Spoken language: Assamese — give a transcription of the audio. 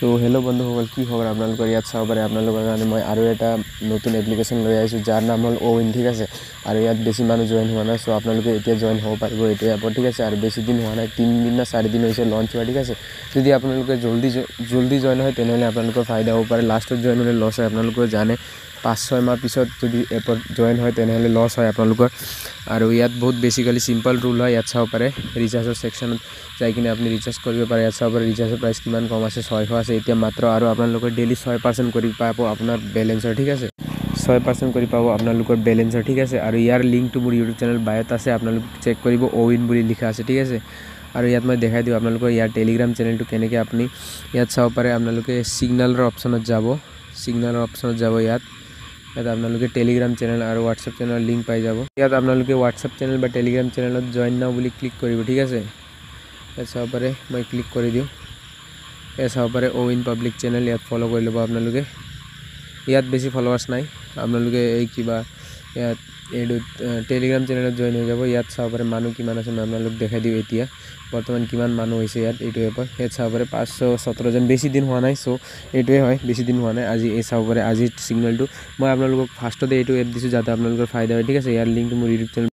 সো হেল্ল' বন্ধুসকল, কি খবৰ আপোনালোকৰ? ইয়াত চাব পাৰে আপোনালোকৰ কাৰণে মই আৰু এটা নতুন এপ্লিকেশ্যন লৈ আহিছোঁ, যাৰ নাম হ'ল অ'ইন। ঠিক আছে, আৰু ইয়াত বেছি মানুহ জইন হোৱা নাই। চ' আপোনালোকে এতিয়া জইন হ'ব পাৰিব এইটো এপত। ঠিক আছে, আৰু বেছি দিন হোৱা নাই, 3 দিন না 4 দিন হৈছে লঞ্চ হোৱা। ঠিক আছে, যদি আপোনালোকে জল্দি জইন হয় তেনেহ'লে আপোনালোকৰ ফাইদা হ'ব পাৰে। লাষ্টত জইন হ'লে লছ হয়, আপোনালোকে জানে। 5-6 মাহ পিছত যদি এপত জইন হয় তেনেহ'লে লছ হয় আপোনালোকৰ। আৰু ইয়াত বহুত বেছিকেলি চিম্পল ৰুল হয়। ইয়াত চাব পাৰে ৰিচাৰ্জৰ ছেকশ্যনত যাই কিনে আপুনি ৰিচাৰ্জ কৰিব পাৰে। ইয়াত চাব পাৰে ৰিচাৰ্জৰ প্ৰাইচ কিমান কম আছে, 600 আছে এতিয়া মাত্ৰ। আৰু আপোনালোকে ডেইলি 6% কৰি পাব আপোনাৰ বেলেঞ্চৰ। ঠিক আছে, 6% কৰি পাব আপোনালোকৰ বেলেঞ্চৰ। ঠিক আছে, আৰু ইয়াৰ লিংকটো মোৰ ইউটিউব চেনেল বায়'ত আছে, আপোনালোকে চেক কৰিব, অ'ইন বুলি লিখা আছে। ঠিক আছে, আৰু ইয়াত মই দেখাই দিওঁ আপোনালোকৰ ইয়াৰ টেলিগ্ৰাম চেনেলটো কেনেকৈ আপুনি ইয়াত চাব পাৰে। আপোনালোকে ছিগনেলৰ অপশ্যনত যাব, ইয়াত আপোনালোকে টেলিগ্ৰাম চেনেল আৰু হোৱাটছএপ চেনেলৰ লিংক পাই যাব। ইয়াত আপোনালোকে হোৱাটছএপ চেনেল বা টেলিগ্ৰাম চেনেলত জইন নাও বুলি ক্লিক কৰিব। ঠিক আছে, ইয়াত চাব পাৰে মই ক্লিক কৰি দিওঁ। ইয়াত চাব পাৰে অ'ইন পাব্লিক চেনেল, ইয়াত ফ'ল' কৰি ল'ব আপোনালোকে। ইয়াত বেছি ফলোৱাৰ্ছ নাই, আপোনালোকে এই কিবা ইয়াত এইটো টেলিগ্ৰাম চেনেলত জইন হৈ যাব। ইয়াত চাব পাৰে মানুহ কিমান আছে, মই আপোনালোক দেখাই দিওঁ এতিয়া বৰ্তমান কিমান মানুহ হৈছে ইয়াত এইটো এপত। ইয়াত চাব পাৰে 517 জন, বেছি দিন হোৱা নাই। চ' এইটোৱে হয়, বেছি দিন হোৱা নাই। আজি এই চাব পাৰে আজিৰ ছিগনেলটো মই আপোনালোকক ফাৰ্ষ্টতে এইটো এপ দিছোঁ যাতে আপোনালোকৰ ফাইদা হয়। ঠিক আছে, ইয়াৰ লিংকটো মোৰ ইউটিউব চেনেল